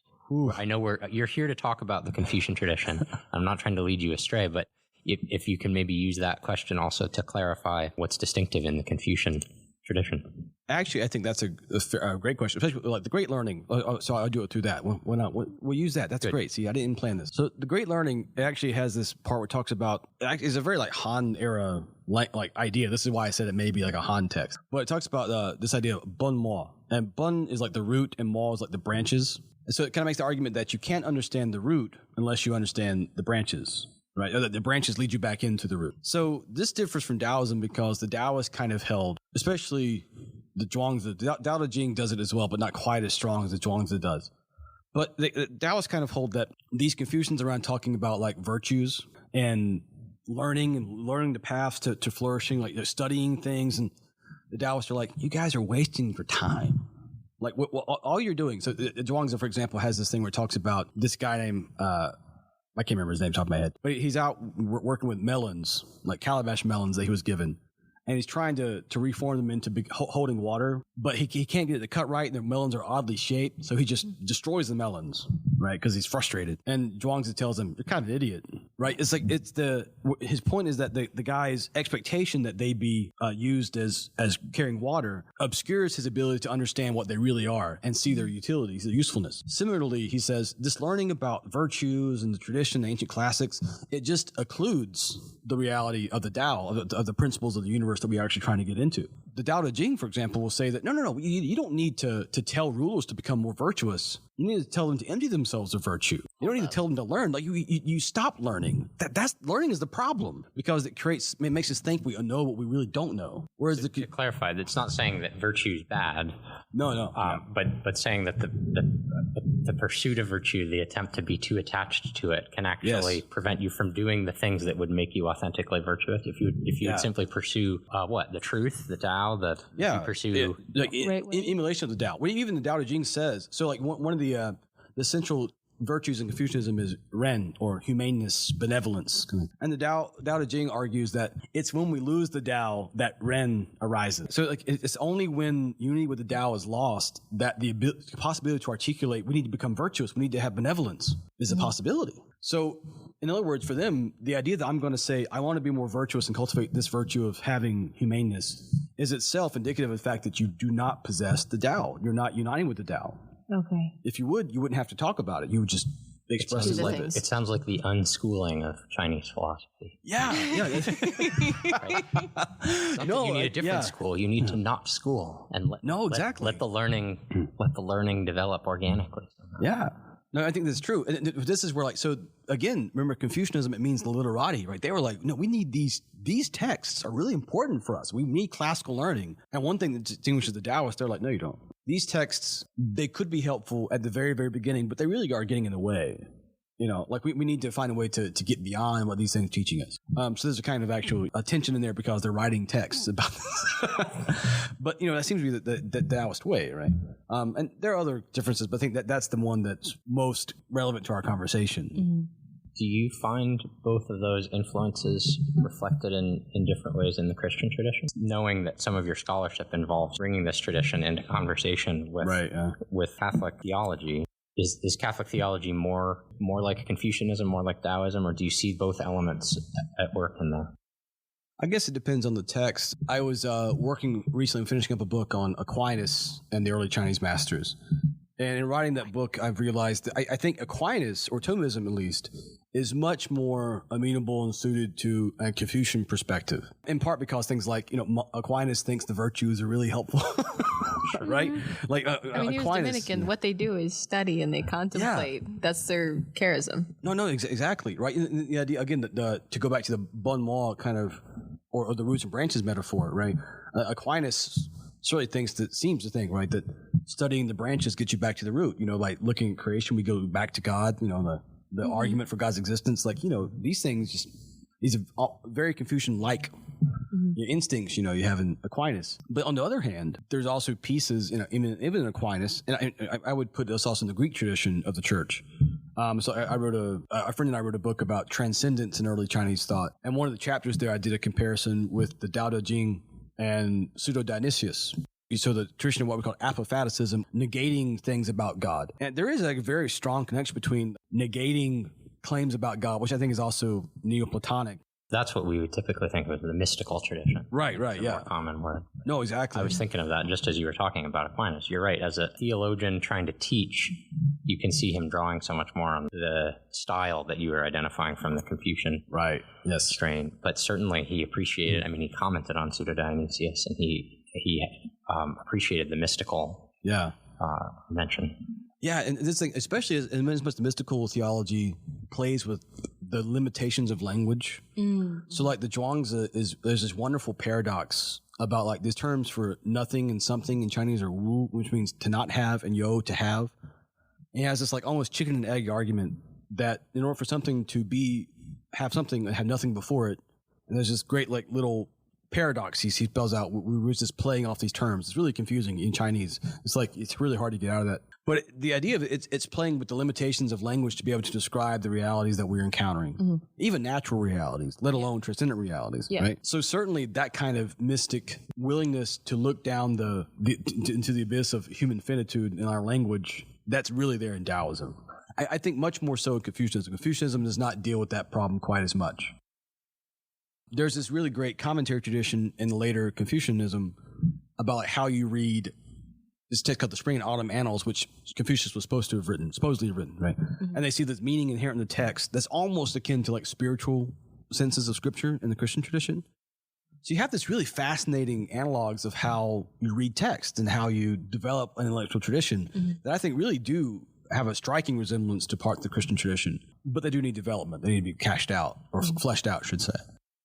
I know you're here to talk about the Confucian tradition. I'm not trying to lead you astray, but if you can maybe use that question also to clarify what's distinctive in the Confucian tradition. Actually, I think that's a great question, especially like the Great Learning. So I'll do it through that. We'll use that. That's great. See, I didn't plan this. So the Great Learning actually has this part where it talks about, it's a very like Han era like idea. This is why I said it may be like a Han text. But it talks about this idea of bun mo. And bun is like the root and mo is like the branches. And so it kind of makes the argument that you can't understand the root unless you understand the branches. Right, the branches lead you back into the root. So this differs from Taoism because the Taoists kind of held, especially the Zhuangzi, the Tao Te Ching does it as well, but not quite as strong as the Zhuangzi does. But the Taoists kind of hold that these Confucians around talking about like virtues and learning the paths to flourishing, like studying things, and the Taoists are like, you guys are wasting your time. Like all you're doing. So the Zhuangzi, for example, has this thing where it talks about this guy named I can't remember his name off the top of my head, but he's out working with melons, like calabash melons that he was given. And he's trying to reform them into holding water, but he can't get it to cut right, and the melons are oddly shaped, so he just destroys the melons, right? Because he's frustrated. And Zhuangzi tells him, "You're kind of an idiot," right? It's like his point is that the guy's expectation that they be used as carrying water obscures his ability to understand what they really are and see their utilities, their usefulness. Similarly, he says this learning about virtues and the tradition, the ancient classics, it just occludes the reality of the Tao, of the principles of the universe that we are actually trying to get into. The Tao Te Ching, for example, will say that no, you don't need to tell rulers to become more virtuous. You need to tell them to empty themselves of virtue. You don't need to tell them to learn. Like you stop learning. That's learning is the problem, because it makes us think we know what we really don't know. Whereas to clarify, it's not saying that virtue is bad. No. But saying that the pursuit of virtue, the attempt to be too attached to it, can actually prevent you from doing the things that would make you authentically virtuous. If you would simply pursue the truth, the Tao, you pursue emulation of the Tao. Even the Tao Te Ching says so. Like one of the central virtues in Confucianism is Ren, or humaneness, benevolence. And the Tao Te Ching argues that it's when we lose the Tao that Ren arises. So like it's only when unity with the Tao is lost that the possibility to articulate we need to become virtuous, we need to have benevolence is a possibility. So In other words, for them, the idea that I'm going to say, I want to be more virtuous and cultivate this virtue of having humaneness is itself indicative of the fact that you do not possess the Tao. You're not uniting with the Tao. Okay. If you would, you wouldn't have to talk about it. You would just express it like it sounds like the unschooling of Chinese philosophy. Yeah. Right? No, you need a different school. You need to not school and let the learning develop organically. Yeah. No, I think that's true. And this is where so again, remember Confucianism, it means the literati, right? They were like, no, we need these texts are really important for us. We need classical learning. And one thing that distinguishes the Taoists, they're like, no, you don't. These texts, they could be helpful at the very, very beginning, but they really are getting in the way. We need to find a way to get beyond what these things are teaching us. So there's a kind of actual tension in there because they're writing texts about this. But, that seems to be the Taoist way, right? And there are other differences, but I think that's the one that's most relevant to our conversation. Mm-hmm. Do you find both of those influences reflected in different ways in the Christian tradition? Knowing that some of your scholarship involves bringing this tradition into conversation with Catholic theology, is Catholic theology more like Confucianism, more like Taoism, or do you see both elements at work in there? I guess it depends on the text. I was working recently, finishing up a book on Aquinas and the early Chinese masters. And in writing that book, I've realized that I think Aquinas, or Thomism at least, is much more amenable and suited to a Confucian perspective. In part because things like, Aquinas thinks the virtues are really helpful. Right? Like he was Dominican. What they do is study and they contemplate. Yeah. That's their charism. No, exactly. Right? And the idea, again, to go back to the bon mot kind of, or the roots and branches metaphor, right? Aquinas certainly seems to think, right, that studying the branches gets you back to the root. Like looking at creation, we go back to God, the argument for God's existence. These things these are all very Confucian-like instincts, you have in Aquinas. But on the other hand, there's also pieces, even in Aquinas, and I would put this also in the Greek tradition of the church. So I wrote a friend and I wrote a book about transcendence in early Chinese thought. And one of the chapters there, I did a comparison with the Tao Te Ching and Pseudo-Dionysius. So the tradition of what we call apophaticism, negating things about God. And there is a very strong connection between negating claims about God, which I think is also Neoplatonic. That's what we would typically think of as the mystical tradition. Right, yeah. More common word. No, exactly. I was thinking of that just as you were talking about Aquinas. You're right. As a theologian trying to teach, you can see him drawing so much more on the style that you were identifying from the Confucian strain. But certainly he appreciated, he commented on Pseudo-Dionysius, and he appreciated the mystical mention. Yeah, and this thing, especially as much the mystical theology plays with the limitations of language. So like the Zhuangzi there's this wonderful paradox about like these terms for nothing and something in Chinese are wu, which means to not have, and yo, to have. And it has this like almost chicken and egg argument that in order for something to have something that had nothing before it, and there's this great like little paradox he spells out. We were just playing off these terms. It's really confusing in Chinese. It's really hard to get out of that. But the idea of it's playing with the limitations of language to be able to describe the realities that we're encountering, even natural realities, let alone transcendent realities, right? So certainly that kind of mystic willingness to look down into the abyss of human finitude in our language, that's really there in Taoism. I think much more so in Confucianism. Confucianism does not deal with that problem quite as much. There's this really great commentary tradition in the later Confucianism about like how you read this text called the Spring and Autumn Annals, which Confucius was supposedly have written, right? And they see this meaning inherent in the text that's almost akin to like spiritual senses of scripture in the Christian tradition. So you have this really fascinating analogs of how you read text and how you develop an intellectual tradition that I think really do have a striking resemblance to part of the Christian tradition, but they do need development. They need to be cashed out or fleshed out, I should say.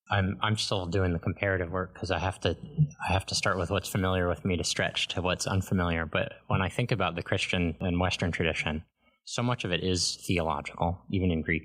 I'm still doing the comparative work because I have to start with what's familiar with me to stretch to what's unfamiliar. But when I think about the Christian and Western tradition, so much of it is theological, even in Greek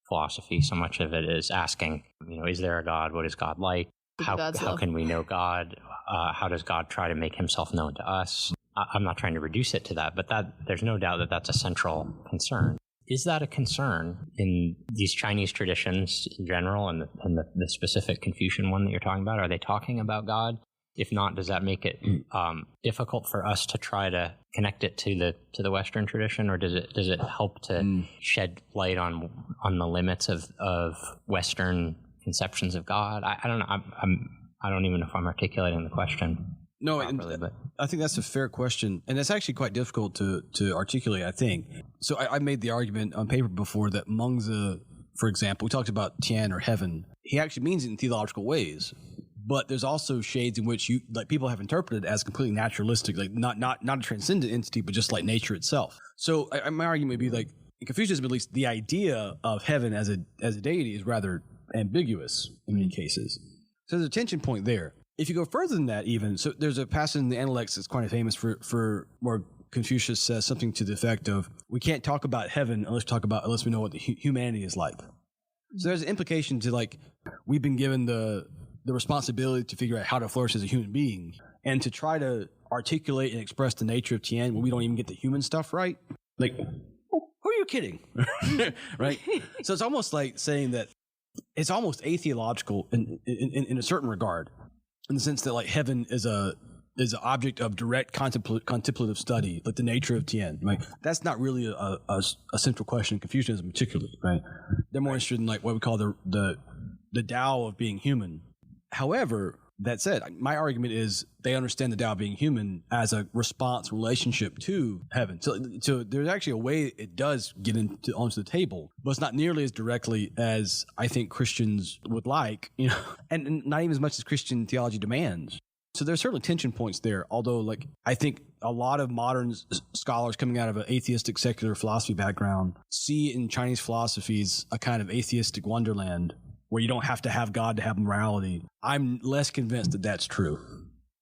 philosophy. So much of it is asking, is there a God? What is God like? How can we know God? How does God try to make himself known to us? I'm not trying to reduce it to that, but there's no doubt that that's a central concern. Is that a concern in these Chinese traditions in general and the specific Confucian one that you're talking about? Are they talking about God If not, does that make it difficult for us to try to connect it to the Western tradition, or does it help to shed light on the limits of Western conceptions of God? I don't know. I don't even know if I'm articulating the question. No, properly, but I think that's a fair question, and it's actually quite difficult to articulate, I think. So I made the argument on paper before that Mengzi, for example, we talked about Tian or heaven. He actually means it in theological ways, but there's also shades in which people have interpreted as completely naturalistic, like not a transcendent entity, but just like nature itself. So my argument would be like, in Confucianism, at least, the idea of heaven as a deity is rather ambiguous in many cases. So there's a tension point there. If you go further than that, even, so there's a passage in the Analects that's quite famous for where Confucius says something to the effect of, we can't talk about heaven unless we know what the humanity is like. So there's an implication to, like, we've been given the responsibility to figure out how to flourish as a human being, and to try to articulate and express the nature of Tian when we don't even get the human stuff right. Like, who are you kidding? Right? So it's almost like saying that it's almost atheological in a certain regard, in the sense that, like, heaven is an object of direct contemplative study, like the nature of Tian. Like, that's not really a central question in Confucianism, particularly. Right? They're more interested in, like, what we call the Tao of being human. However, that said, my argument is they understand the Tao of being human as a response relationship to heaven. So there's actually a way it does get onto the table, but it's not nearly as directly as I think Christians would like, and not even as much as Christian theology demands. So there's certainly tension points there, although, like, I think a lot of modern scholars coming out of an atheistic secular philosophy background see in Chinese philosophies a kind of atheistic wonderland where you don't have to have God to have morality. I'm less convinced that that's true.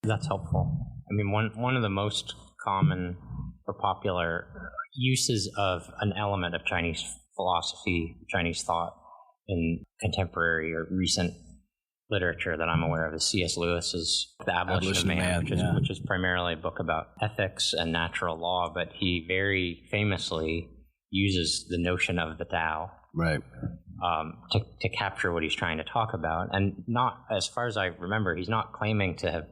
That's helpful. I mean, one of the most common or popular uses of an element of Chinese philosophy, Chinese thought in contemporary or recent literature that I'm aware of is C.S. Lewis's The Abolition of Man, which is primarily a book about ethics and natural law, but he very famously uses the notion of the Tao, right, to capture what he's trying to talk about. And not, as far as I remember, he's not claiming to have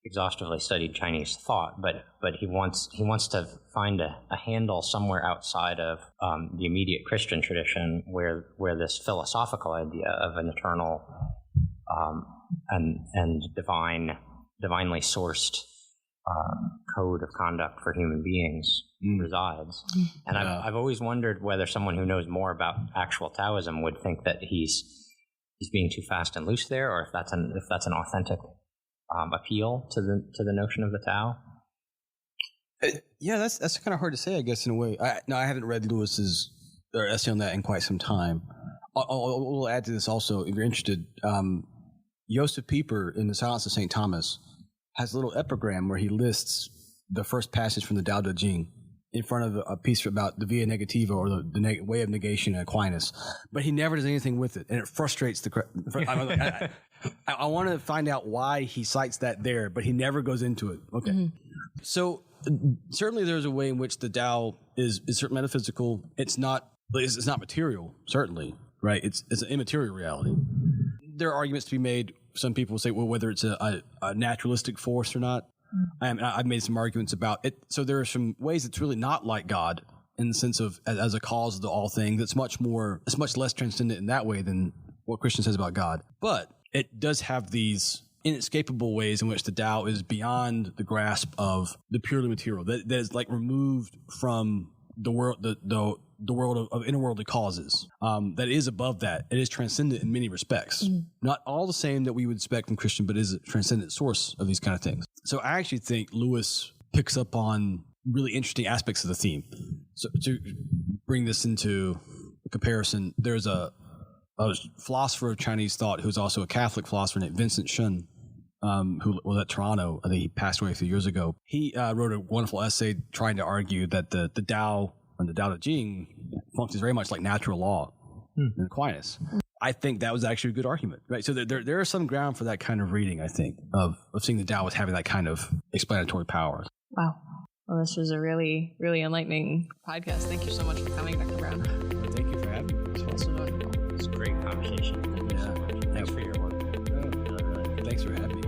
exhaustively studied Chinese thought, but he wants to find a handle somewhere outside of the immediate Christian tradition where this philosophical idea of an eternal and divinely sourced code of conduct for human beings resides. And I've always wondered whether someone who knows more about actual Taoism would think that he's being too fast and loose there, or if that's an authentic appeal to the notion of the Tao. Yeah, that's kind of hard to say, I guess, in a way. I haven't read Lewis's essay on that in quite some time. We'll add to this also, if you're interested. Joseph Pieper in The Silence of St. Thomas has a little epigram where he lists the first passage from the Tao Te Ching in front of a piece about the via negativa, or the way of negation in Aquinas, but he never does anything with it, and it frustrates I want to find out why he cites that there, but he never goes into it. Okay. Mm-hmm. So certainly there's a way in which the Tao is certainly metaphysical. It's not material, certainly, right? It's an immaterial reality. There are arguments to be made. Some people say, well, whether it's a naturalistic force or not. I've made some arguments about it. So there are some ways it's really not like God in the sense of as a cause of the all thing. It's much less transcendent in that way than what Christian says about God. But it does have these inescapable ways in which the Tao is beyond the grasp of the purely material. That is like removed from the world, the world of interworldly causes. That is above that. It is transcendent in many respects. Not all the same that we would expect from Christian, but is a transcendent source of these kind of things. So I actually think Lewis picks up on really interesting aspects of the theme. So to bring this into a comparison, there's a philosopher of Chinese thought who's also a Catholic philosopher named Vincent Shun, who was at Toronto. I think he passed away a few years ago. He wrote a wonderful essay trying to argue that the Tao and the Tao Te Ching functions very much like natural law in Aquinas. I think that was actually a good argument, right? So there is some ground for that kind of reading, I think, of seeing the Tao as having that kind of explanatory power. Wow. Well, this was a really, really enlightening podcast. Thank you so much for coming, Dr. Brown. Thank you for having me. It's a great conversation. Thank you so much. Thanks for your work. Thanks for having me.